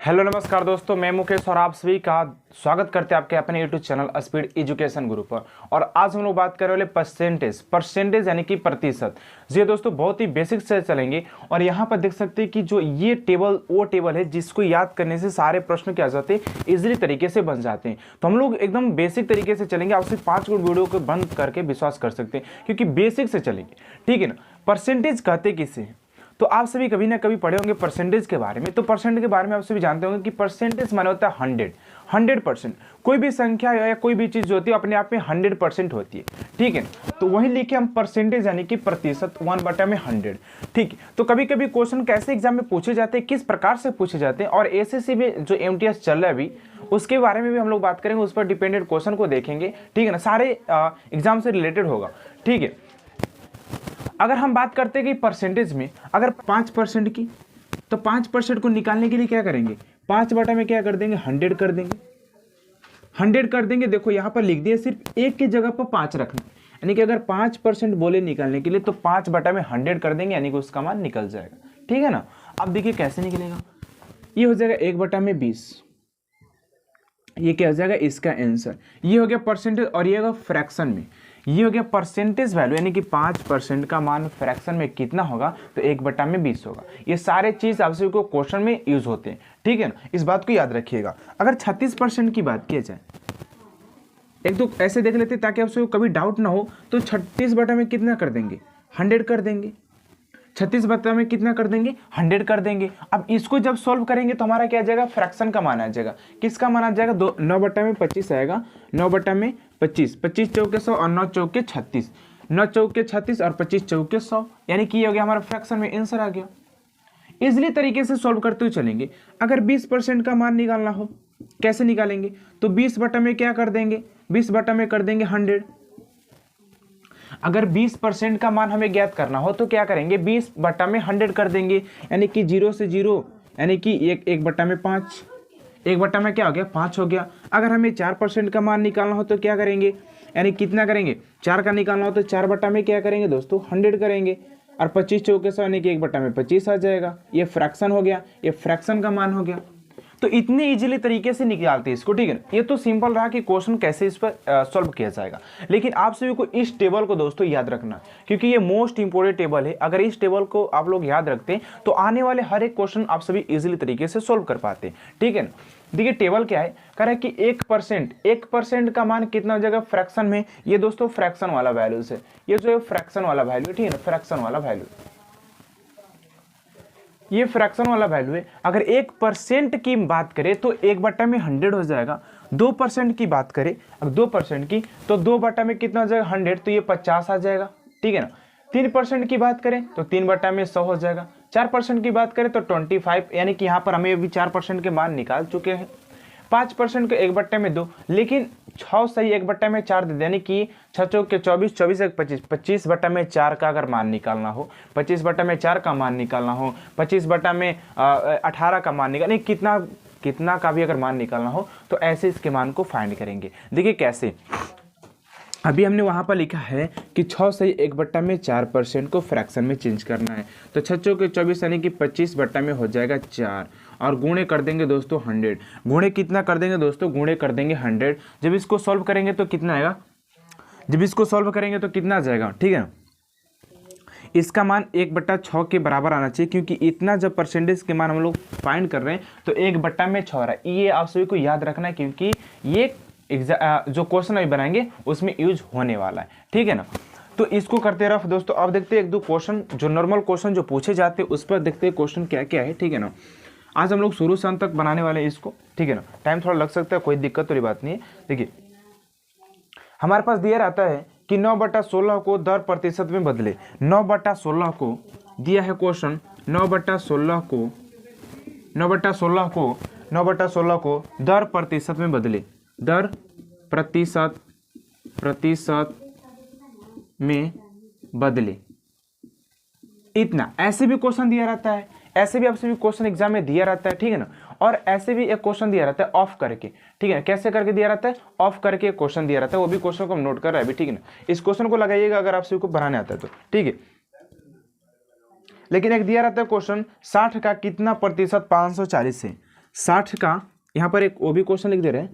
Hello नमस्कार दोस्तों, मैं मुकेश और आप सभी का स्वागत करते हैं आपके अपने यूट्यूब चैनल स्पीड एजुकेशन गुरु पर। और आज हम लोग बात कर रहे वाले परसेंटेज यानी कि प्रतिशत। जी दोस्तों, बहुत ही बेसिक से चलेंगे। और यहाँ पर देख सकते हैं कि जो ये टेबल वो टेबल है जिसको याद करने से सारे प्रश्न क्या जाते हैं, इजीली तरीके से बन जाते हैं। तो हम लोग एकदम बेसिक तरीके से चलेंगे। आप सिर्फ 5 मिनट वीडियो को बंद करके विश्वास कर सकते हैं, क्योंकि बेसिक से चलेंगे, ठीक है ना। परसेंटेज कहते किसे हैं? तो आप सभी कभी ना कभी पढ़े होंगे परसेंटेज के बारे में। तो परसेंट के बारे में आप सभी जानते होंगे कि परसेंटेज माने होता है 100%। कोई भी संख्या या कोई भी चीज जो होती है अपने आप में 100% होती है, ठीक है। तो वही लिखे हम परसेंटेज यानी कि प्रतिशत 1/100, ठीक है। तो कभी कभी क्वेश्चन कैसे एग्जाम में पूछे जाते हैं, किस प्रकार से पूछे जाते हैं, और एसएससी में जो एमटीएस चल रहा है अभी उसके बारे में भी हम लोग बात करेंगे। उस पर डिपेंडेंट क्वेश्चन को देखेंगे, ठीक है ना। सारे एग्जाम से रिलेटेड होगा, ठीक है। अगर हम बात करते हैं कि परसेंटेज में अगर 5% की, तो 5% को निकालने के लिए क्या करेंगे, 5 बटा में क्या कर देंगे, 100 कर देंगे। 100 कर देंगे। देखो यहाँ पर लिख दिए, सिर्फ एक की जगह पर 5 रखना, यानी कि अगर 5% बोले निकालने के लिए तो 5 बटा में 100 कर देंगे, यानी कि उसका मान निकल जाएगा, ठीक है ना। अब देखिए कैसे निकलेगा। ये हो जाएगा 1/20। ये क्या हो जाएगा, इसका आंसर। ये हो गया परसेंटेज। और ये होगा फ्रैक्शन में, ये हो गया परसेंटेज वैल्यू, यानी कि 5% का मान फ्रैक्शन में कितना होगा, तो 1/20 होगा। ये सारे चीज आप सभी को क्वेश्चन में यूज होते हैं, ठीक है ना। इस बात को याद रखिएगा। अगर 36% की बात की जाए, एक तो ऐसे देख लेते ताकि आप सभी को कभी डाउट ना हो। तो 36 बटा में कितना कर देंगे, 100 कर देंगे। 36 बटा में कितना कर देंगे, 100 कर देंगे। अब इसको जब सॉल्व करेंगे तो हमारा क्या आ जाएगा, फ्रैक्शन का मान आ जाएगा। किसका मान आ जाएगा, 9/25 आएगा। 9/25, 25 चौके 100 और 9 चौके 36, 9 चौके 36 और 25 चौके 100, यानी कि ये हो गया हमारा फ्रैक्शन में आंसर आ गया। इजली तरीके से सॉल्व करते हुए चलेंगे। अगर 20% का मान निकालना हो, कैसे निकालेंगे, तो 20 बटा में क्या कर देंगे, 20 बटा में कर देंगे 100। अगर 20% का मान हमें ज्ञात करना हो तो क्या करेंगे, 20 बटा में 100 कर देंगे, यानी कि 0 से 0, यानी कि 1 बटा में 5, 1 बटा में क्या हो गया, 5 हो गया। अगर हमें 4% का मान निकालना हो तो क्या करेंगे, यानी कितना करेंगे, 4 का निकालना हो तो 4 बटा में क्या करेंगे दोस्तों, 100 करेंगे। और 25 चौके 100, यानी कि 1 बटा में 25 आ जाएगा। ये फ्रैक्शन हो गया, ये फ्रैक्शन का मान हो गया। तो इतने इजीली तरीके से निकालते हैं इसको, ठीक है ना। ये तो सिंपल रहा कि क्वेश्चन कैसे इस पर सॉल्व किया जाएगा। लेकिन आप सभी को इस टेबल को दोस्तों याद रखना, क्योंकि ये मोस्ट इंपोर्टेंट टेबल है। अगर इस टेबल को आप लोग याद रखते हैं तो आने वाले हर एक क्वेश्चन आप सभी इजीली तरीके से सॉल्व कर पाते हैं, ठीक है ना। देखिए टेबल क्या है, कह रहा है कि 1% का मान कितना हो जाएगा फ्रैक्शन में। ये दोस्तों फ्रैक्शन वाला वैल्यू से, ये जो है फ्रैक्शन वाला वैल्यू, ठीक है ना, फ्रैक्शन वाला वैल्यू, ये फ्रैक्शन वाला वैल्यू है। अगर 1% की बात करें तो 1 बटा में 100 हो जाएगा। 2% की बात करें, अगर 2% की, तो 2 बटा में कितना हो जाएगा, 100, तो ये 50 आ जाएगा, ठीक है ना। 3% की बात करें तो 3 बटा में 100 हो जाएगा। 4% की बात करें तो 25, यानी कि यहाँ पर हमें अभी 4% के मान निकाल चुके हैं। 5% को 1 बट्टे में 2, लेकिन 6 सही 1 बट्टे में 4 दे दें, यानी कि 6 चौके 24, 24 एक 25, 25 बट्टा में 4 का अगर मान निकालना हो, 25 बट्टा में 4 का मान निकालना हो, 25 बट्टा में 18 का मान निकालना, कितना का भी अगर मान निकालना हो तो ऐसे इसके मान को फाइंड करेंगे। देखिए कैसे, अभी हमने वहाँ पर लिखा है कि 6 सही 1 बट्टा में 4% को फ्रैक्शन में चेंज करना है। तो 6 चौके 24, यानी कि 25 बट्टा में हो जाएगा 4, और गुणे कर देंगे दोस्तों 100। गुणे कितना कर देंगे दोस्तों, गुणे कर देंगे 100। जब इसको सॉल्व करेंगे तो कितना आएगा, जब इसको सॉल्व करेंगे तो कितना आ जाएगा, ठीक है ना। इसका मान 1/6 के बराबर आना चाहिए, क्योंकि इतना जब परसेंटेज के मान हम लोग फाइंड कर रहे हैं तो 1 बट्टा में 6 रहा है। ये आप सभी को याद रखना है, क्योंकि ये जो क्वेश्चन अभी बनाएंगे उसमें यूज होने वाला है, ठीक है ना। तो इसको करते रहो दोस्तों। अब देखते हैं 1-2 क्वेश्चन, जो नॉर्मल क्वेश्चन जो पूछे जाते हैं उस पर देखते हैं क्वेश्चन क्या क्या है, ठीक है ना। आज हम लोग शुरू से अंत तक बनाने वाले हैं इसको, ठीक है ना। टाइम थोड़ा लग सकता है, कोई दिक्कत वाली बात नहीं है। देखिए हमारे पास दिया रहता है कि 9/16 को दर प्रतिशत में बदले। 9/16 को दिया है क्वेश्चन, 9/16 को दर प्रतिशत में बदले, दर प्रतिशत में बदले इतना। ऐसे भी क्वेश्चन दिया रहता है, ऐसे भी आपसे भी क्वेश्चन एग्जाम में दिया रहता है, ठीक है ना। और ऐसे भी एक क्वेश्चन दिया रहता है ऑफ करके, ठीक है। कैसे करके दिया रहता है, ऑफ करके क्वेश्चन दिया रहता है। वो भी क्वेश्चन को हम नोट कर रहे हैं अभी, ठीक है ना। इस क्वेश्चन को लगाइएगा अगर आप सभी को बनाने आता है तो, ठीक है। लेकिन एक दिया रहता है क्वेश्चन, 60 का कितना प्रतिशत 540 है। 60 का, यहाँ पर एक वो भी क्वेश्चन लिख दे रहे हैं,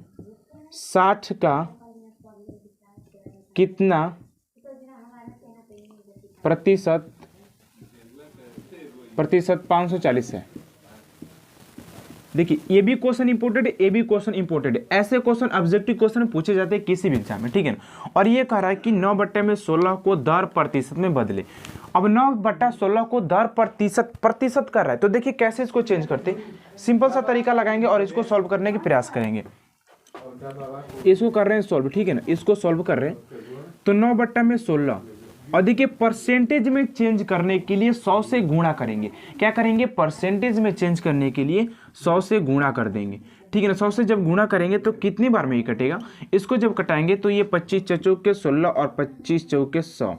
60 का कितना प्रतिशत 540 है। देखिए ये भी क्वेश्चन इंपोर्टेड है, ये भी क्वेश्चन इंपोर्टेड है। ऐसे क्वेश्चन ऑब्जेक्टिव क्वेश्चन पूछे जाते हैं किसी भी एग्जाम में, ठीक है ना। और ये कह रहा है कि 9/16 को दर प्रतिशत में बदले। अब 9/16 को दर प्रतिशत कर रहा है, तो देखिए कैसे इसको चेंज करते, सिंपल सा तरीका लगाएंगे और इसको सॉल्व करने की प्रयास करेंगे। इसको कर रहे हैं सॉल्व, ठीक है ना, इसको सॉल्व कर रहे हैं, तो 9/16 और देखिए परसेंटेज में चेंज करने के लिए 100 से गुणा करेंगे। क्या करेंगे, परसेंटेज में चेंज करने के लिए 100 से गुणा कर देंगे, ठीक है ना। 100 से जब गुणा करेंगे तो कितनी बार में ये कटेगा, इसको जब कटाएंगे तो ये 25 चौके 16 और 25 चौके 100,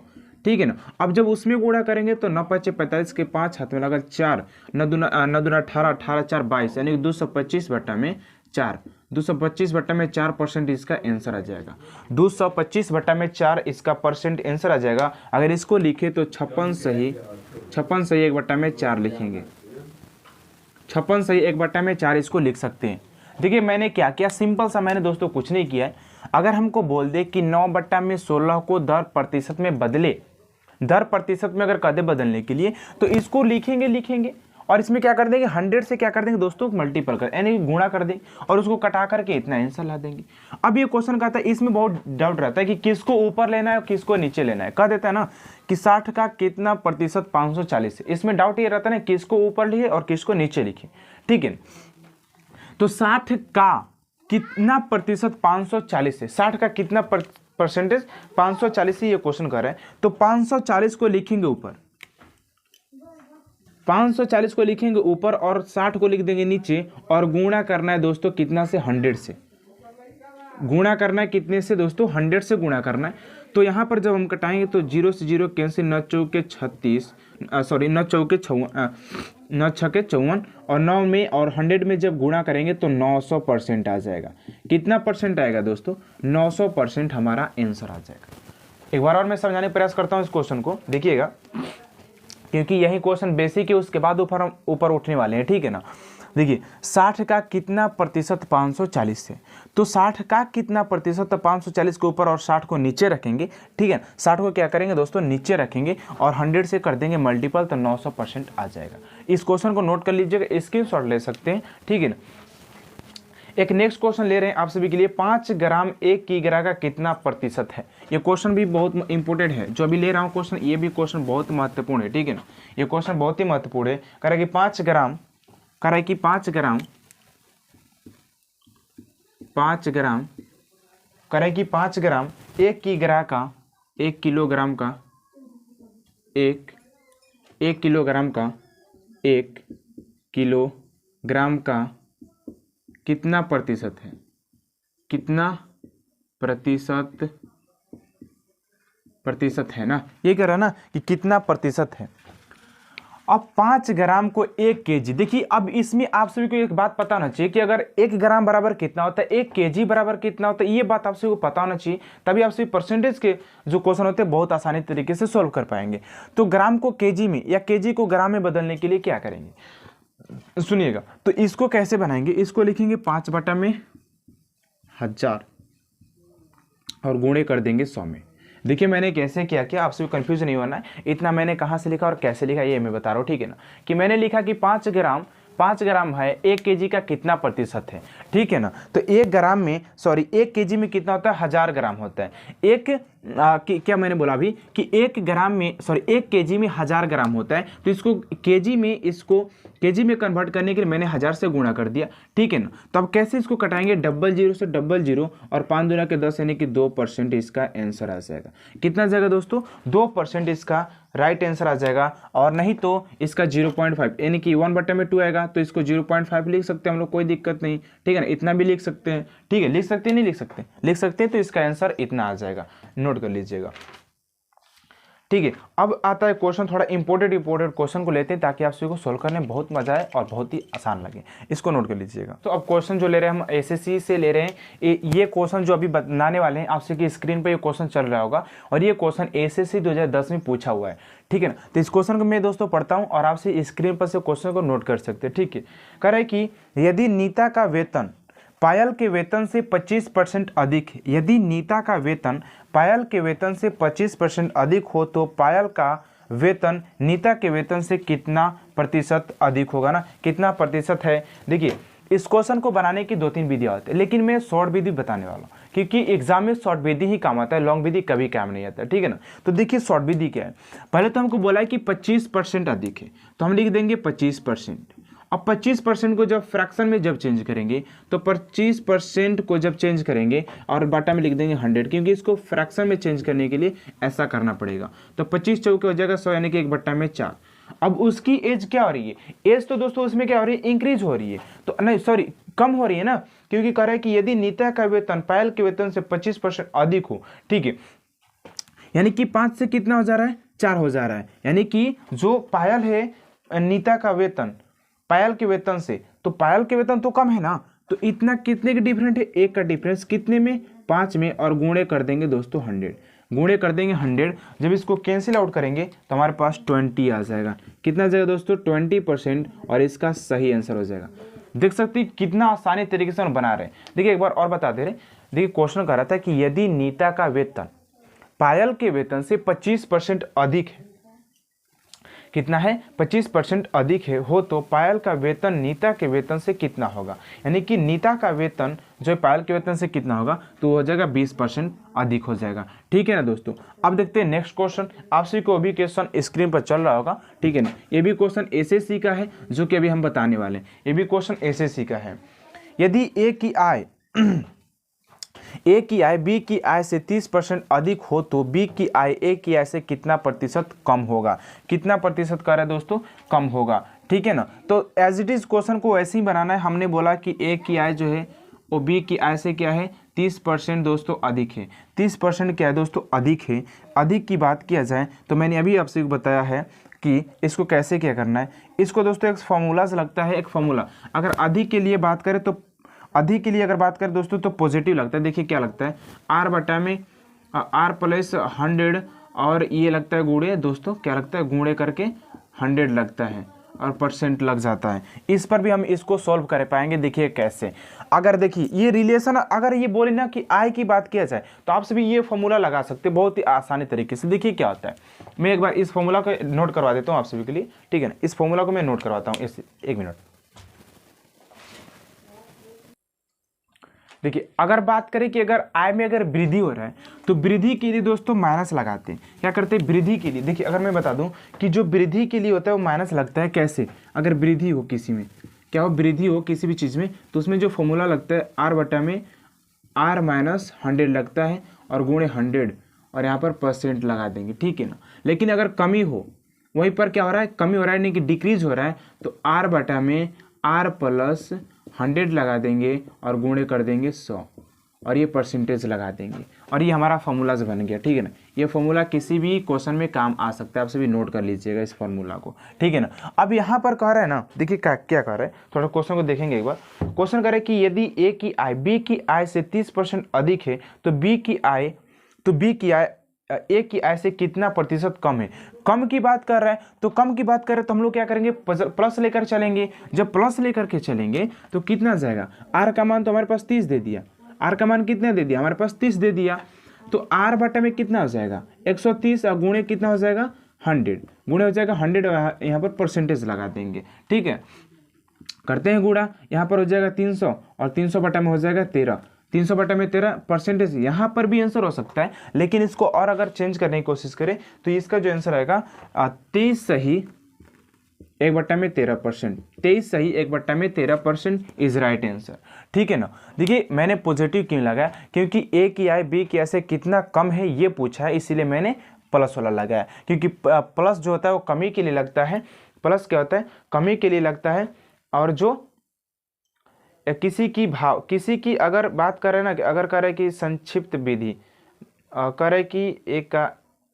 ठीक है ना। अब जब उसमें गुणा करेंगे तो 9 5 45 के 5 हाथ में लगा 4, 9 दूना 18, 18 4 22, यानी 225/4, 225/4% इसका आंसर आ जाएगा। 225/4 इसका परसेंट आंसर आ जाएगा। अगर इसको लिखे तो 56 सही 1/4 लिखेंगे, 56 सही 1/4 इसको लिख सकते हैं। देखिए मैंने क्या किया, सिंपल सा मैंने दोस्तों कुछ नहीं किया है। अगर हमको बोल दे कि 9/16 को दर प्रतिशत में बदले, दर प्रतिशत में अगर कदे बदलने के लिए, तो इसको लिखेंगे और इसमें क्या कर देंगे, 100 से क्या कर देंगे दोस्तों, मल्टीपल कर यानी गुणा कर देंगे और उसको कटा करके इतना आंसर ला देंगे। अब ये क्वेश्चन कहता है, इसमें बहुत डाउट रहता है कि किसको ऊपर लेना है और किसको नीचे लेना है। कह देता है ना कि 60 का कितना प्रतिशत 540 है, इसमें डाउट ये रहता है ना किसको ऊपर लिखे और किसको नीचे लिखे, ठीक है। तो 60 का कितना प्रतिशत 540 है, 60 का कितना परसेंटेज 540 से ये क्वेश्चन कर रहे हैं। तो 540 को लिखेंगे ऊपर, 540 को लिखेंगे ऊपर और 60 को लिख देंगे नीचे, और गुणा करना है दोस्तों कितना से, 100 से गुणा करना है। कितने से दोस्तों, 100 से गुणा करना है। तो यहाँ पर जब हम कटाएंगे तो 0 से 0 कैंसिल, 9 चौके 36, सॉरी 9 चौके 54, 9 छके 54 और 9 में और 100 में जब गुणा करेंगे तो 900% आ जाएगा। कितना परसेंट आएगा दोस्तों, 900% हमारा आंसर आ जाएगा। एक बार और मैं समझाने का प्रयास करता हूँ इस क्वेश्चन को, देखिएगा, क्योंकि यही क्वेश्चन बेसिक है, उसके बाद ऊपर उठने वाले हैं, ठीक है ना। देखिए 60 का कितना प्रतिशत 540 है, तो 60 का कितना प्रतिशत, तो 540 के ऊपर और 60 को नीचे रखेंगे, ठीक है। 60 को क्या करेंगे दोस्तों, नीचे रखेंगे और 100 से कर देंगे मल्टीपल, तो 900% आ जाएगा। इस क्वेश्चन को नोट कर लीजिएगा, स्क्रीनशॉट ले सकते हैं, ठीक है ना। एक नेक्स्ट क्वेश्चन ले रहे हैं आप सभी के लिए, 5 ग्राम 1 किलोग्राम का कितना प्रतिशत है। ये क्वेश्चन भी बहुत इंपॉर्टेंट है, जो अभी ले रहा हूँ क्वेश्चन, ये भी क्वेश्चन बहुत महत्वपूर्ण है, ठीक है ना। ये क्वेश्चन बहुत ही महत्वपूर्ण है। कह रहा है कि 5 ग्राम 1 किलोग्राम का 1 किलोग्राम का 1 किलोग्राम का कितना प्रतिशत है, कितना प्रतिशत है ना, ये कह रहा है ना कि कितना प्रतिशत है। अब 5 ग्राम को 1 केजी, देखिए अब इसमें आप सभी को एक बात पता होना चाहिए कि अगर 1 ग्राम बराबर कितना होता है, 1 केजी बराबर कितना होता है, ये बात आप सभी को पता होना चाहिए, तभी आप सभी परसेंटेज के जो क्वेश्चन होते हैं बहुत आसानी तरीके से सोल्व कर पाएंगे। तो ग्राम को केजी में या केजी को ग्राम में बदलने के लिए क्या करेंगे, सुनिएगा। तो इसको कैसे बनाएंगे, इसको लिखेंगे 5/1000 और गुणे कर देंगे 100 में। देखिए मैंने कैसे किया, क्या आप सभी कंफ्यूज नहीं होना है, इतना मैंने कहाँ से लिखा और कैसे लिखा ये मैं बता रहा हूँ, ठीक है ना। कि मैंने लिखा कि 5 ग्राम है 1 केजी का कितना प्रतिशत है, ठीक है ना। तो 1 ग्राम में, सॉरी 1 केजी में कितना होता है, 1000 ग्राम होता है। क्या मैंने बोला अभी कि 1 ग्राम में, सॉरी 1 केजी में 1000 ग्राम होता है। तो इसको केजी में कन्वर्ट करने के लिए मैंने 1000 से गुणा कर दिया, ठीक है ना। तो अब कैसे इसको कटाएंगे, 00 से 00 और 5 दूना के 10 यानी कि 2% इसका आंसर आ जाएगा। कितना जाएगा दोस्तों, 2% इसका राइट आंसर आ जाएगा। और नहीं तो इसका 0.5 यानी कि 1/2 आएगा, तो इसको 0.5 लिख सकते हैं हम लोग, कोई दिक्कत नहीं, ठीक है ना। इतना भी लिख सकते हैं, ठीक है, लिख सकते हैं, नहीं लिख सकते, लिख सकते हैं, तो इसका आंसर इतना आ जाएगा, नोट कर लीजिएगा। ठीक है, अब आता है क्वेश्चन, थोड़ा इंपोर्टेंट क्वेश्चन को लेते हैं ताकि आप सभी को सोल्व करने में बहुत मजा आए और बहुत ही आसान लगे। इसको नोट कर लीजिएगा। तो अब क्वेश्चन जो ले रहे हैं हम एसएससी से ले रहे हैं। ये क्वेश्चन जो अभी बनाने वाले हैं, आप सभी की स्क्रीन पर ये क्वेश्चन चल रहा होगा और ये क्वेश्चन एसएससी 2010 में पूछा हुआ है। ठीक है ना, तो इस क्वेश्चन को मैं दोस्तों पढ़ता हूँ और आपसे स्क्रीन पर से क्वेश्चन को नोट कर सकते हैं। ठीक है, कह रहा है कि यदि नीता का वेतन पायल के वेतन से 25% अधिक है, यदि नीता का वेतन पायल के वेतन से 25% अधिक हो तो पायल का वेतन नीता के वेतन से कितना प्रतिशत अधिक होगा ना, कितना प्रतिशत है। देखिए, इस क्वेश्चन को बनाने की 2-3 विधियाँ होती है, लेकिन मैं शॉर्ट विधि बताने वाला हूँ क्योंकि एग्जाम में शॉर्ट विधि ही काम आता है, लॉन्ग विधि कभी काम नहीं आता। ठीक है ना, तो देखिए शॉर्ट विधि क्या है। पहले तो हमको बोला है कि 25% अधिक है, तो हम लिख देंगे 25%। अब 25% को जब फ्रैक्शन में जब चेंज करेंगे तो 25% को जब चेंज करेंगे और बाटा में लिख देंगे 100, क्योंकि इसको फ्रैक्शन में चेंज करने के लिए ऐसा करना पड़ेगा। तो 25 चौके हो जाएगा 100, यानी कि 1/4। अब उसकी एज क्या हो रही है, एज तो दोस्तों उसमें क्या हो रही है, इंक्रीज हो रही है, तो नहीं सॉरी कम हो रही है ना, क्योंकि कह रहा है कि यदि नीता का वेतन पायल के वेतन से 25% अधिक हो। ठीक है, यानी कि 5 से कितना हो जा रहा है, 4 हो जा रहा है, यानी कि जो पायल है नीता का वेतन पायल के वेतन से, तो पायल के वेतन तो कम है ना, तो इतना कितने के डिफरेंट है, 1 का डिफरेंस कितने में, 5 में, और गुणे कर देंगे दोस्तों 100, गुणे कर देंगे 100। जब इसको कैंसिल आउट करेंगे तो हमारे पास 20 आ जाएगा। कितना आ जाएगा दोस्तों, 20%, और इसका सही आंसर हो जाएगा। देख सकते हैं कितना आसानी तरीके से हम बना रहे हैं। देखिए एक बार और बता दे रहे, देखिए क्वेश्चन कर रहा था कि यदि नीता का वेतन पायल के वेतन से 25% अधिक है, कितना है, 25% अधिक है हो तो पायल का वेतन नीता के वेतन से कितना होगा, यानी कि नीता का वेतन जो पायल के वेतन से कितना होगा, तो हो जाएगा 20% अधिक हो जाएगा। ठीक है ना दोस्तों, अब देखते हैं नेक्स्ट क्वेश्चन। आप सभी को अभी क्वेश्चन स्क्रीन पर चल रहा होगा। ठीक है ना, ये भी क्वेश्चन एसएससी का है जो कि अभी हम बताने वाले हैं, ये भी क्वेश्चन एसएससी का है। यदि ए की आय बी की आय से 30% अधिक हो तो बी की आय ए की आय से कितना प्रतिशत कम होगा, कितना प्रतिशत कर रहा है दोस्तों, कम होगा। ठीक है ना, तो एज इट इज क्वेश्चन को ऐसे ही बनाना है। हमने बोला कि ए की आय जो है वो बी की आय से क्या है, 30% दोस्तों अधिक है। 30% क्या है दोस्तों, अधिक है। अधिक की बात किया जाए तो मैंने अभी आपसे बताया है कि इसको कैसे क्या करना है। इसको दोस्तों एक फॉर्मूला से लगता है, एक फॉर्मूला, अगर अधिक के लिए बात करें तो अधिक के लिए अगर बात करें दोस्तों तो पॉजिटिव लगता है। देखिए क्या लगता है, आर बटा में आर प्लस 100, और ये लगता है गुणे दोस्तों, क्या लगता है, गुणे करके 100 लगता है और परसेंट लग जाता है। इस पर भी हम इसको सॉल्व कर पाएंगे। देखिए कैसे, अगर देखिए ये रिलेशन, अगर ये बोले ना कि आय की बात किया जाए तो आप सभी ये फॉर्मूला लगा सकते हैं बहुत ही आसानी तरीके से। देखिए क्या होता है, मैं एक बार इस फॉर्मूला को नोट करवा देता हूँ आप सभी के लिए। ठीक है ना, इस फॉर्मूला को मैं नोट करवाता हूँ, इस 1 मिनट। देखिए अगर बात करें कि अगर आय में अगर वृद्धि हो रहा है तो वृद्धि के लिए दोस्तों माइनस लगाते हैं। क्या करते हैं, वृद्धि के लिए। देखिए अगर मैं बता दूं कि जो वृद्धि के लिए होता है वो माइनस लगता है। कैसे, अगर वृद्धि हो किसी में, क्या हो, वृद्धि हो किसी भी चीज़ में, तो उसमें जो फॉर्मूला लगता है आर बटा में आर माइनस 100 लगता है और गुणे 100, और यहाँ पर परसेंट लगा देंगे। ठीक है ना, लेकिन अगर कमी हो, वहीं पर क्या हो रहा है, कमी हो रहा है, नहीं कि डिक्रीज हो रहा है, तो आर बटा में आर प्लस 100 लगा देंगे और गुणे कर देंगे 100, और ये परसेंटेज लगा देंगे, और ये हमारा फॉर्मूला बन गया। ठीक है ना, ये फॉर्मूला किसी भी क्वेश्चन में काम आ सकता है, आप सभी नोट कर लीजिएगा इस फॉर्मूला को। ठीक है ना, अब यहाँ पर कह रहा है ना, देखिए क्या क्या कह रहा है, थोड़ा क्वेश्चन को देखेंगे एक बार। क्वेश्चन कह रहा है कि यदि ए की आय बी की आय से 30% अधिक है तो बी की आय ए की आय से कितना प्रतिशत कम है। कम की बात कर रहा है, तो कम की बात कर रहे हैं तो हम लोग क्या करेंगे, प्लस लेकर चलेंगे। जब प्लस लेकर के चलेंगे तो कितना जाएगा, आर का मान तो हमारे पास 30 दे दिया, आर का मान कितना दे दिया, हमारे पास 30 दे दिया, तो आर बटा में कितना हो जाएगा 130, और गुणे कितना हो जाएगा 100, गुणे हो जाएगा 100, यहाँ पर परसेंटेज लगा देंगे। ठीक है, करते हैं गुणा, यहाँ पर हो जाएगा 300, और 300 बटा में हो जाएगा 13, 300 बटा में 13 परसेंटेज। यहाँ पर भी आंसर हो सकता है, लेकिन इसको और अगर चेंज करने की कोशिश करें तो इसका जो आंसर आएगा 23 सही 1/13%, 23 सही 1/13% इज राइट आंसर। ठीक है ना, देखिए मैंने पॉजिटिव क्यों लगाया, क्योंकि ए की आय बी की आय से कितना कम है ये पूछा है, इसीलिए मैंने प्लस वाला लगाया, क्योंकि प्लस जो होता है वो कमी के लिए लगता है। प्लस क्या होता है, कमी के लिए लगता है, और जो किसी की अगर बात करें ना, अगर करें कि संक्षिप्त विधि करे कि एक का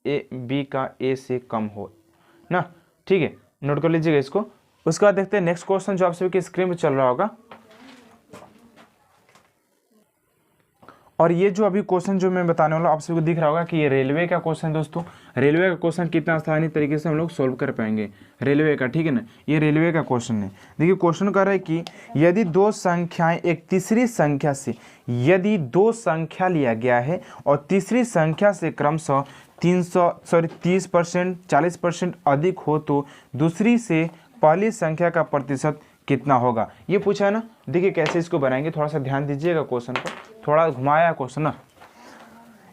बी का ए से कम हो ना, ठीक है, नोट कर लीजिएगा इसको। उसके बाद देखते हैं नेक्स्ट क्वेश्चन जो आप सभी की स्क्रीन पर चल रहा होगा। और ये जो अभी क्वेश्चन जो मैं बताने वाला हूँ आप सभी को दिख रहा होगा कि ये रेलवे का क्वेश्चन दोस्तों। रेलवे का क्वेश्चन कितना आसानी तरीके से हम लोग सोल्व कर पाएंगे रेलवे का, ठीक है ना। ये रेलवे का क्वेश्चन है। देखिए क्वेश्चन कर रहा है कि यदि दो संख्याएं एक तीसरी संख्या से, यदि दो संख्या लिया गया है और तीसरी संख्या से क्रमशः 30%, 40% अधिक हो तो दूसरी से पहली संख्या का प्रतिशत कितना होगा, ये पूछा है ना। देखिए कैसे इसको बनाएंगे, थोड़ा सा ध्यान दीजिएगा क्वेश्चन को, थोड़ा घुमाया क्वेश्चन ना।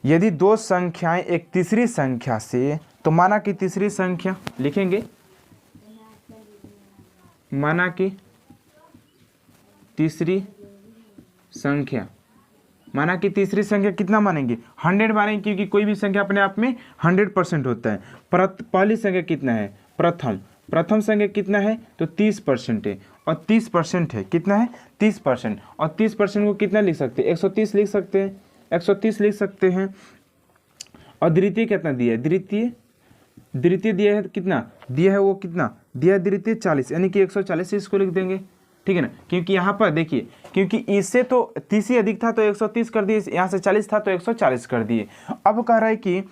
यदि दो संख्याएं एक तीसरी संख्या से, तो माना कि तीसरी संख्या लिखेंगे, माना कि तीसरी संख्या, माना कि तीसरी संख्या कितना मानेंगे 100 मानेंगे, क्योंकि कोई भी संख्या अपने आप में 100% होता है। पहली संख्या कितना है, प्रथम संख्या कितना है तो 30% है, और 30% है, कितना है 30%, और 30% को कितना लिख सकते हैं 130 लिख सकते हैं, 130 लिख सकते हैं। और द्वितीय कितना दिया है, द्वितीय दिया है कितना दिया है, वो कितना दिया है द्वितीय 40, यानी कि 140 इसको लिख देंगे, ठीक है ना। क्योंकि यहाँ पर देखिए, क्योंकि इससे तो 30 ही अधिक था तो 130 कर दिए, यहाँ से 40 था तो 140 कर दिए। अब कह रहा है कि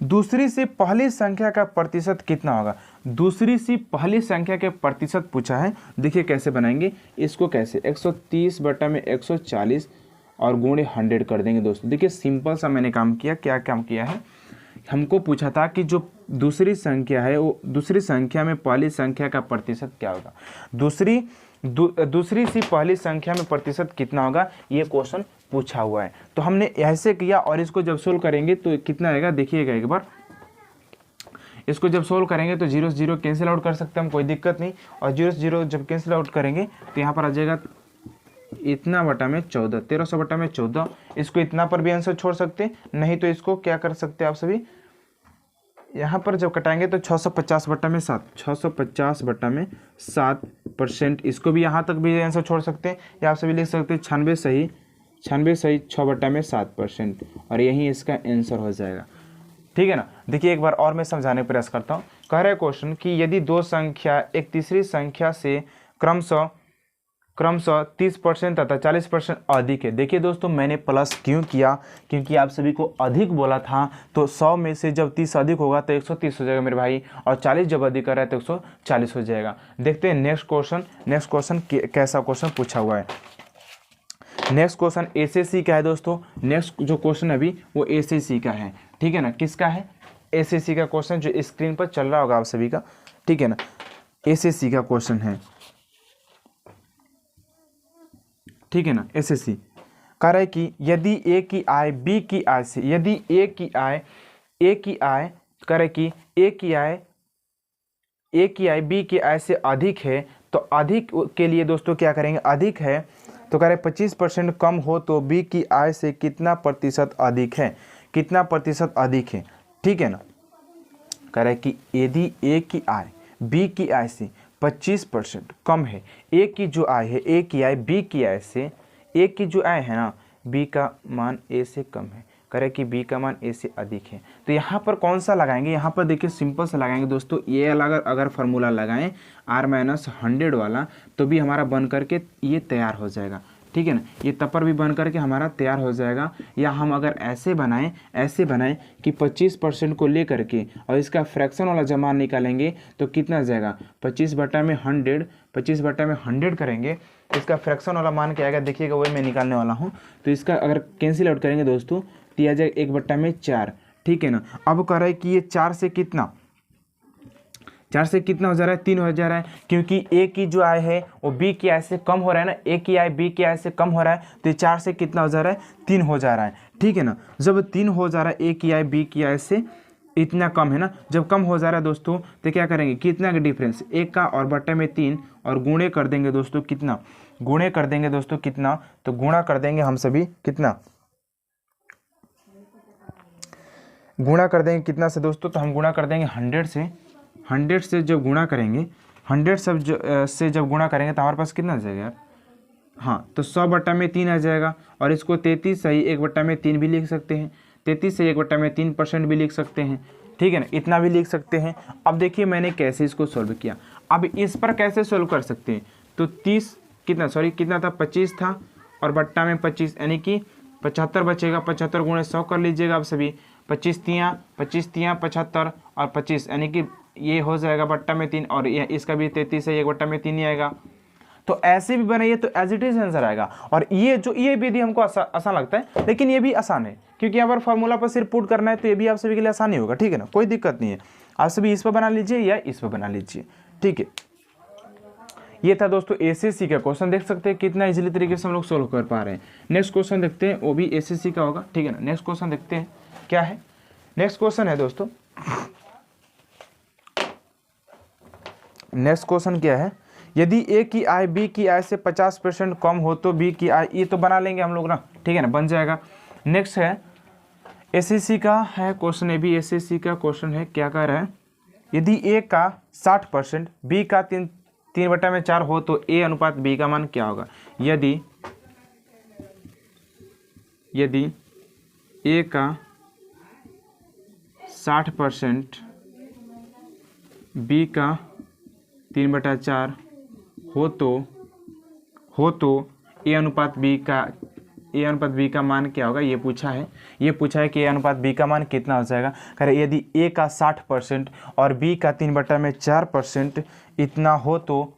दूसरी से पहली संख्या का प्रतिशत कितना होगा, दूसरी से पहली संख्या के प्रतिशत पूछा है। देखिए कैसे बनाएंगे इसको, कैसे 130 बटा में 140 और गुणे 100 कर देंगे दोस्तों। देखिए सिंपल सा मैंने काम किया, क्या काम किया है, हमको पूछा था कि जो दूसरी संख्या है वो दूसरी संख्या में पहली संख्या का प्रतिशत क्या होगा, दूसरी से पहली संख्या में प्रतिशत कितना होगा, ये क्वेश्चन पूछा हुआ है। तो हमने ऐसे किया और इसको जब सोल्व करेंगे तो कितना आएगा, देखिएगा एक बार, इसको जब सोल्व करेंगे तो 0 से 0 कैंसिल आउट कर सकते हैं हम, कोई दिक्कत नहीं। और 0 से 0 जब कैंसिल आउट करेंगे तो यहाँ पर आ जाएगा इतना बटा में 14, 1300 बटा में 14। इसको इतना पर भी आंसर छोड़ सकते हैं, नहीं तो इसको क्या कर सकते हैं आप सभी, यहाँ पर जब कटाएंगे तो 650 बटा में 7, 650 बटा में 7%, इसको भी यहाँ तक भी आंसर छोड़ सकते हैं, या आप सभी लिख सकते हैं 96 सही 6 बटा में 7%, और यही इसका आंसर हो जाएगा, ठीक है ना। देखिए एक बार और मैं समझाने का प्रयास करता हूँ। कह रहा है क्वेश्चन कि यदि दो संख्या एक तीसरी संख्या से क्रमशः 30% तथा 40% अधिक है। देखिए दोस्तों मैंने प्लस क्यों किया, क्योंकि आप सभी को अधिक बोला था, तो 100 में से जब 30 अधिक होगा तो 130 हो जाएगा मेरे भाई, और 40 जब अधिक कर रहा है तो 140 हो जाएगा। देखते हैं नेक्स्ट क्वेश्चन कैसा क्वेश्चन पूछा हुआ है। नेक्स्ट क्वेश्चन एसएससी का है दोस्तों। नेक्स्ट जो क्वेश्चन अभी वो एसएससी का है, ठीक है ना। किसका है, एसएससी का क्वेश्चन जो स्क्रीन पर चल रहा होगा आप सभी का, ठीक है ना। एसएससी का क्वेश्चन है, ठीक है ना। एसएससी कह रहा है कि यदि ए की आय बी की आय से, यदि ए की आय कह रहा है कि ए की आय बी की आय से अधिक है, तो अधिक के लिए दोस्तों क्या करेंगे, अधिक है तो कह रहे 25% कम हो तो बी की आय से कितना प्रतिशत अधिक है, कितना प्रतिशत अधिक है, ठीक है ना। कह रहा है कि यदि ए की आय बी की आय से 25% कम है, ए की जो आय है, ए की आय बी की आय से, ए की जो आय है ना बी का मान ए से कम है, करे कि बी का मान ए से अधिक है। तो यहाँ पर कौन सा लगाएंगे, यहाँ पर देखिए सिंपल से लगाएंगे दोस्तों, ये अगर फार्मूला लगाएं R-100 वाला तो भी हमारा बन करके ये तैयार हो जाएगा, ठीक है ना। ये तपर भी बन करके हमारा तैयार हो जाएगा। या हम अगर ऐसे बनाएं कि 25% को ले करके और इसका फ्रैक्शन वाला जब मान निकालेंगे तो कितना आ जाएगा, 25 बटा में 100 करेंगे, इसका फ्रैक्शन वाला मान क्या आएगा देखिएगा, वही मैं निकालने वाला हूँ। तो इसका अगर कैंसिल आउट करेंगे दोस्तों तो आ जाएगा 1 बटा में 4, ठीक है ना। अब कह रहा है कि ये 4 से कितना हो जा रहा है, 3 हो जा रहा है, क्योंकि ए की जो आय है वो बी की आय से कम हो रहा है ना, ए की आय बी की आय से कम हो रहा है, तो ये 4 से कितना हो जा रहा है, 3 हो जा रहा है, ठीक है ना। जब 3 हो जा रहा है, ए की आय बी की आय से इतना कम है ना, जब कम हो जा रहा है दोस्तों तो क्या करेंगे, कितना का डिफरेंस 1 का और बटे में 3 और गुणे कर देंगे दोस्तों, कितना गुणे कर देंगे दोस्तों, कितना तो गुणा कर देंगे हम सभी, कितना गुणा कर देंगे कितना से दोस्तों, तो हम गुणा कर देंगे 100 से जब गुणा करेंगे 100 से जब गुणा करेंगे तो हमारे पास कितना आ जाएगा यार, हाँ तो 100 बटा में 3 आ जाएगा। और इसको 33 सही 1 बटा में 3 भी लिख सकते हैं, 33 से 1 बटा में 3% भी लिख सकते हैं, ठीक है ना, इतना भी लिख सकते हैं। अब देखिए मैंने कैसे इसको सोल्व किया। अब इस पर कैसे सोल्व कर सकते हैं, तो 30 कितना था 25 था और बट्टा में 25 यानी कि 75 बचेगा। 75 गुणे 100 कर लीजिएगा आप सभी। 25 तियाँ 75 और 25 यानी कि ये हो जाएगा बट्टा में 3 और इसका भी 33 है, ये बट्टा में 3 ही आएगा। तो ऐसे भी बनाइए तो एज इट इज आंसर आएगा। और ये विधि हमको आसान लगता है, लेकिन ये भी आसान है क्योंकि यहाँ पर फॉर्मूला पर सिर्फ पुट करना है, तो ये भी आप सभी के लिए आसान ही होगा। ठीक है ना, कोई दिक्कत नहीं है। आप सभी इस पर बना लीजिए या इस पर बना लीजिए। ठीक है, ये था दोस्तों एसएससी का क्वेश्चन। देख सकते हैं कितना इजीली तरीके से हम लोग सोल्व कर पा रहे हैं। नेक्स्ट क्वेश्चन देखते हैं, वो भी एसएससी का होगा। ठीक है ना, नेक्स्ट क्वेश्चन देखते हैं क्या है। नेक्स्ट क्वेश्चन है दोस्तों, नेक्स्ट क्वेश्चन क्या है, यदि ए की आय बी की आय से 50% कम हो तो बी की आय, ये तो बना लेंगे हम लोग ना। ठीक है ना, बन जाएगा। नेक्स्ट है एसएससी का है क्वेश्चन, ये भी एसएससी का क्वेश्चन है। क्या कह रहा है, यदि ए का 60% बी का 3/4 हो तो ए अनुपात बी का मान क्या होगा। यदि ए का 60% बी का 3/4 हो तो ए अनुपात बी का मान क्या होगा, ये पूछा है। ये पूछा है कि ए अनुपात बी का मान कितना हो जाएगा। कह रहे यदि ए का 60% और बी का 3/4% इतना हो तो,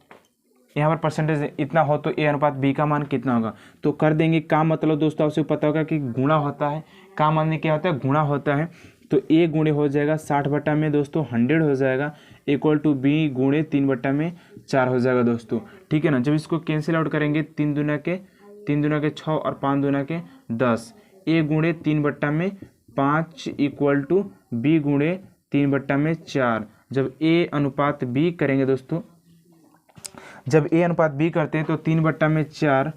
यहाँ पर परसेंटेज इतना हो तो ए अनुपात बी का मान कितना होगा। तो कर देंगे। का मतलब दोस्तों आपसे पता होगा कि गुणा होता है। का मान में क्या होता है, गुणा होता है। तो ए गुणे हो जाएगा 60 में दोस्तों 100 हो जाएगा, इक्वल टू बी गुणे 3/4 हो जाएगा दोस्तों। ठीक है ना, जब इसको कैंसिल आउट करेंगे 3 दूना के 6 और 5 दूना के 10, ए गुणे 3/5 इक्वल टू बी गुणे 3/4। जब ए अनुपात बी करेंगे दोस्तों, जब ए अनुपात बी करते हैं तो 3/4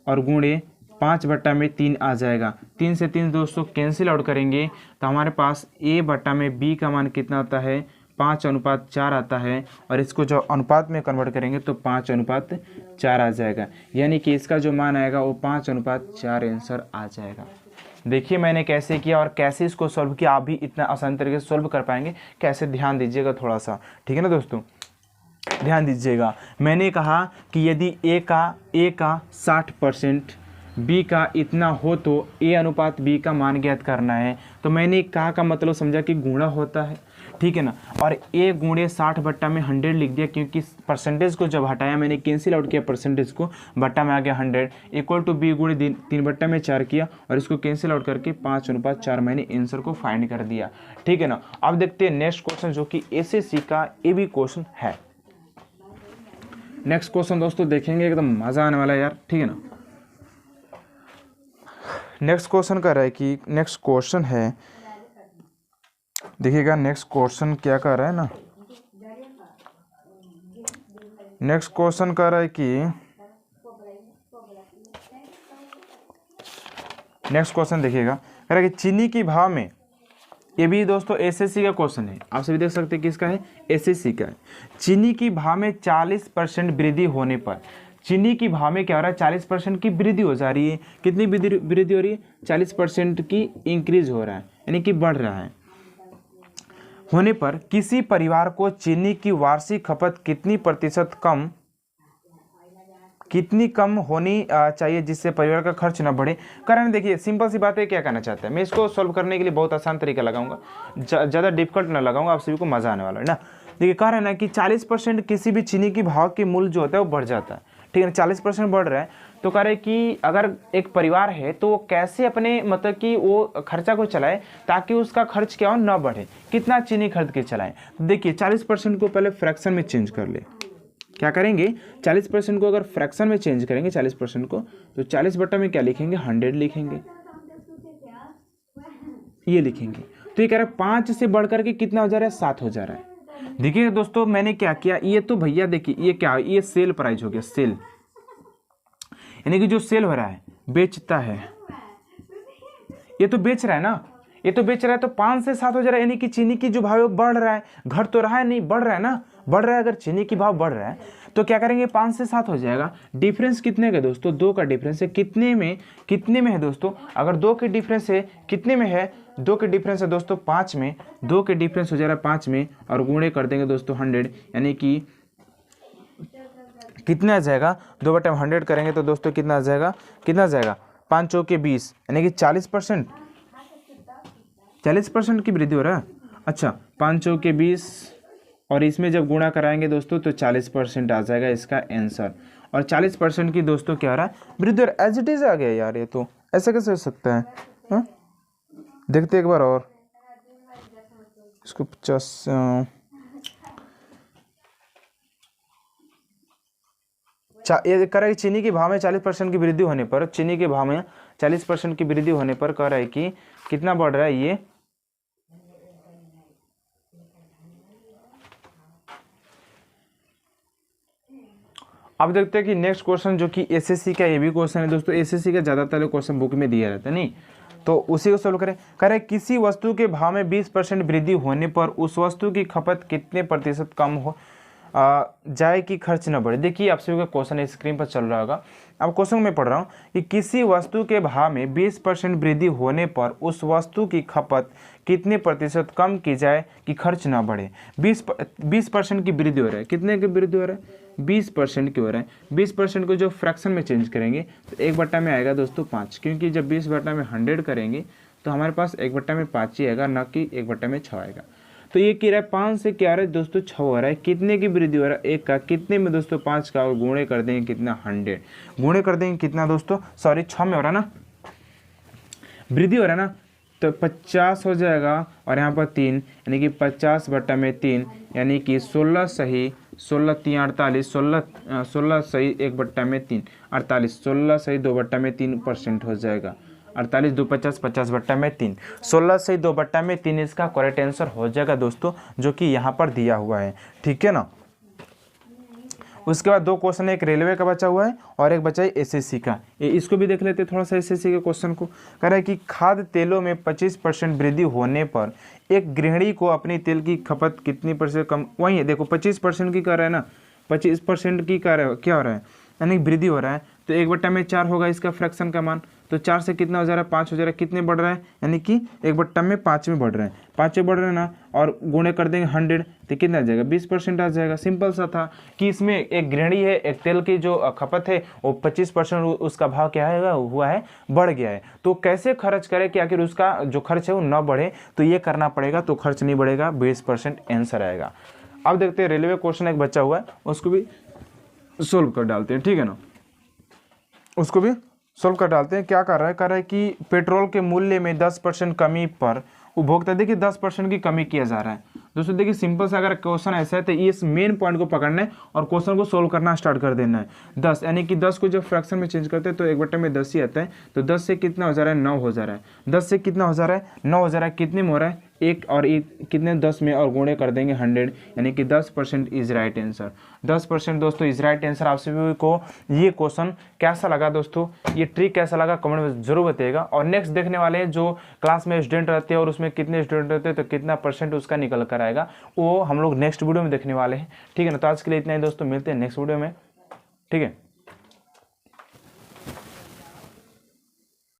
और गुणे 5/3 आ जाएगा। 3 से 3 दोस्तों कैंसिल आउट करेंगे तो हमारे पास a/b का मान कितना आता है, 5:4 आता है। और इसको जो अनुपात में कन्वर्ट करेंगे तो 5:4 आ जाएगा। यानी कि इसका जो मान आएगा वो 5:4 आंसर आ जाएगा। देखिए मैंने कैसे किया और कैसे इसको सॉल्व किया। आप भी इतना आसान तरीके से सॉल्व कर पाएंगे कैसे, ध्यान दीजिएगा थोड़ा सा। ठीक है ना दोस्तों, ध्यान दीजिएगा। मैंने कहा कि यदि ए का 60% बी का इतना हो तो ए अनुपात बी का मान ज्ञात करना है। तो मैंने का मतलब समझा कि गुणा होता है। ठीक है ना, और ए गुणे 60/100 लिख दिया क्योंकि परसेंटेज को जब हटाया मैंने कैंसिल आउट किया परसेंटेज को, बट्टा में आ गया 100, इक्वल टू बी गुणे 3/4 किया और इसको कैंसिल आउट करके 5:4 मैंने आंसर को फाइंड कर दिया। ठीक है ना, अब देखते हैं नेक्स्ट क्वेश्चन जो कि एसएससी का ए बी क्वेश्चन है। नेक्स्ट क्वेश्चन दोस्तों देखेंगे, एकदम मजा आने वाला है यार। ठीक है ना, नेक्स्ट क्वेश्चन कह रहा है कि नेक्स्ट क्वेश्चन है, देखिएगा नेक्स्ट क्वेश्चन क्या कह रहा है ना। नेक्स्ट क्वेश्चन कह रहा है कि नेक्स्ट क्वेश्चन देखिएगा, कह रहा है कि चीनी की भाव में, ये भी दोस्तों एसएससी का क्वेश्चन है। आप सभी देख सकते हैं किसका है, एसएससी का है। चीनी की भाव में 40% वृद्धि होने पर, चीनी की भाव में क्या हो रहा है, 40% की वृद्धि हो जा रही है। कितनी वृद्धि हो रही है, 40% की इंक्रीज हो रहा है, यानी कि बढ़ रहा है। होने पर किसी परिवार को चीनी की वार्षिक खपत कितनी कम होनी चाहिए जिससे परिवार का खर्च न बढ़े। कारण देखिए सिंपल सी बात है, क्या कहना चाहता है। मैं इसको सॉल्व करने के लिए बहुत आसान तरीका लगाऊंगा, ज़्यादा डिफिकल्ट ना लगाऊंगा, आप सभी को मजा आने वाला है ना। देखिए कारण है कि 40% किसी भी चीनी की भाव के मूल्य जो होता है वो बढ़ जाता है। ठीक है ना, 40% बढ़ रहा है तो कह रहे कि अगर एक परिवार है तो वो कैसे अपने मतलब कि वो खर्चा को चलाए ताकि उसका खर्च क्या हो, ना बढ़े। कितना चीनी खरीद के चलाएं। देखिए 40% को पहले फ्रैक्शन में चेंज कर ले। क्या करेंगे, 40% को अगर फ्रैक्शन में चेंज करेंगे 40% को, तो 40 बटा में क्या लिखेंगे, 100 लिखेंगे, ये लिखेंगे। तो ये कह रहा है 5 से बढ़ करके कितना हो जा रहा है, 7 हो जा रहा है। देखिए दोस्तों मैंने क्या किया, ये तो भैया देखिए ये क्या है, ये सेल प्राइस हो गया। सेल यानी कि जो सेल हो रहा है, बेचता है, ये तो बेच रहा है ना, ये तो बेच रहा है। तो 5 से 7 हो जा रहा है, यानी कि चीनी की जो भाव बढ़ रहा है, घट तो रहा है नहीं, बढ़ रहा है ना, बढ़ रहा है। अगर चीनी की भाव बढ़ रहा है तो क्या करेंगे 5 से 7 हो जाएगा। डिफरेंस कितने का दोस्तों, 2 का डिफरेंस है। कितने में है दोस्तों, अगर 2 के डिफरेंस है कितने में है, 2 के डिफरेंस है दोस्तों 5 में, 2 के डिफरेंस हो जा रहा है 5 में और गुणे कर देंगे दोस्तों 100, यानी कि कितना आ जाएगा, 2/100 करेंगे तो दोस्तों कितना आ जाएगा 5 चौके 20, यानी कि 40%, 40% की वृद्धि हो रहा है। अच्छा 5 चौके 20 और इसमें जब गुणा कराएंगे दोस्तों तो 40% आ जाएगा इसका आंसर। और 40% की दोस्तों क्या हो रहा है, वृद्धि। एज इट इज आ गया यार, ये तो ऐसा कैसे हो सकता है, हाँ? देखते एक बार और इसको 50 ये कह रहा है कि चीनी के भाव में 40% की वृद्धि होने पर, चीनी के भाव में 40% की वृद्धि होने पर कह रहा है कि कितना बढ़ रहा है ये, अब देखते हैं कि नेक्स्ट क्वेश्चन जो कि एसएससी का ये भी क्वेश्चन है दोस्तों। एसएससी का ज़्यादातर क्वेश्चन बुक में दिया रहता है नहीं, तो उसी को सोल्व करें। कह रहे किसी वस्तु के भाव में 20% वृद्धि होने पर उस वस्तु की खपत कितने प्रतिशत कम हो जाए कि खर्च न बढ़े। देखिए आप सभी का क्वेश्चन स्क्रीन पर चल रहा होगा। अब क्वेश्चन में पढ़ रहा हूँ कि किसी वस्तु के भाव में 20% वृद्धि होने पर उस वस्तु की खपत कितने प्रतिशत कम की जाए कि खर्च ना बढ़े। 20% की वृद्धि हो रहा है, कितने की वृद्धि हो रहा है, 20% की हो रहा है। 20% को जो फ्रैक्शन में चेंज करेंगे तो 1/, में आएगा दोस्तों 5, क्योंकि जब 20/, में 100 करेंगे तो हमारे पास 1/, में 5 ही आएगा, ना कि 1/, में 6 आएगा। तो ये क्या रहा है, 5 से क्या रहा है दोस्तों 6 हो रहा है। कितने की वृद्धि हो रहा है, 1 का, कितने में दोस्तों 5 का, और गुणे कर देंगे कितना 100, गुणे कर देंगे कितना दोस्तों, सॉरी 6 में हो रहा है ना, वृद्धि हो रहा है ना, तो 50 हो जाएगा और यहाँ पर 3, यानी कि 50/, में 3, यानी कि 16 सही 16 3 48, 16 सही 1/, में 3 48, 16 सही 2/, में 3% हो जाएगा। 48 2 50, 50/, में 3, 16 सही 2/, में 3 इसका करेक्ट आंसर हो जाएगा दोस्तों, जो कि यहाँ पर दिया हुआ है। ठीक है ना। उसके बाद 2 क्वेश्चन, एक रेलवे का बचा हुआ है और एक बचा है एसएससी का। इसको भी देख लेते थोड़ा सा एसएससी के क्वेश्चन को। कह रहा है कि खाद्य तेलों में 25% वृद्धि होने पर एक गृहिणी को अपनी तेल की खपत कितनी प्रतिशत कम, वही है देखो 25% की कर रहा है ना, 25% की क्या हो रहा है, यानी वृद्धि हो रहा है। तो 1/, में 4 होगा इसका फ्रैक्शन का मान, तो 4 से कितना हो जा रहा है 5 हो जा रहा है, कितने बढ़ रहा है, यानी कि 1/, में 5 में बढ़ रहे हैं, 5 में बढ़ रहे हैं ना, और गुणे कर देंगे 100 तो कितना आ जाएगा 20% आ जाएगा। सिंपल सा था कि इसमें एक गृहिणी है, एक तेल की जो खपत है वो 25% उसका भाव क्या है हुआ है, बढ़ गया है। तो कैसे खर्च करे कि आखिर उसका जो खर्च है वो न बढ़े, तो ये करना पड़ेगा, तो खर्च नहीं बढ़ेगा, 20% आंसर आएगा। अब देखते हैं रेलवे क्वेश्चन एक बचा हुआ है, उसको भी सोल्व कर डालते हैं। ठीक है ना, उसको भी सोल्व कर डालते हैं। क्या कर रहा है, कह रहा है कि पेट्रोल के मूल्य में 10% कमी पर उपभोक्ता, देखिए 10% की कमी किया जा रहा है दोस्तों। देखिए सिंपल सा अगर क्वेश्चन ऐसा है तो इस मेन पॉइंट को पकड़ना है और क्वेश्चन को सोल्व करना स्टार्ट कर देना है। 10 यानी कि 10 को जब फ्रैक्शन में चेंज करते हैं तो 1/, में 10 ही आता है, तो 10 से कितना हो जा रहा है 9 हो जा रहा है, 10 से कितना हो जा रहा है 9 हो जा रहा है, कितने में हो रहा है 1 और 1 कितने 10 में, और गुणे कर देंगे 100, यानी कि 10% इज राइट आंसर। 10% दोस्तों इज राइट आंसर। आप सभी को ये क्वेश्चन कैसा लगा दोस्तों, ये ट्रिक कैसा लगा कमेंट में जरूर बताइएगा। और नेक्स्ट देखने वाले हैं जो क्लास में स्टूडेंट रहते हैं और उसमें कितने स्टूडेंट रहते हैं तो कितना % उसका निकल कर आएगा, वो हम लोग नेक्स्ट वीडियो में देखने वाले हैं। ठीक है ना, तो आज के लिए इतना ही दोस्तों, मिलते हैं नेक्स्ट वीडियो में। ठीक है।